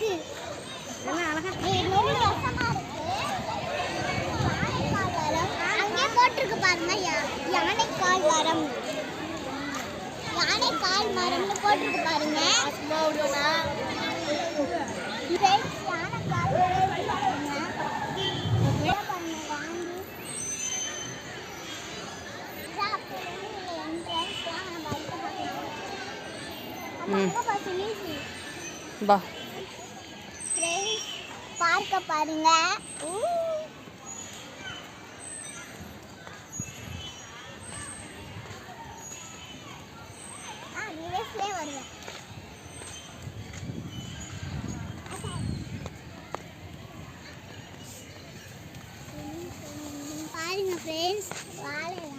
என்ன அழகா அங்கே போட்டிருக்கு பாருங்க, யானை கால் மரம். யானை கால் மரம்னு போட்டிருக்கு பாருங்க. யானை கால் பா பார்க்க பாருங்க. வருவேன் பாருங்க ஃப்ரெண்ட்ஸ், வாழை இருக்கு.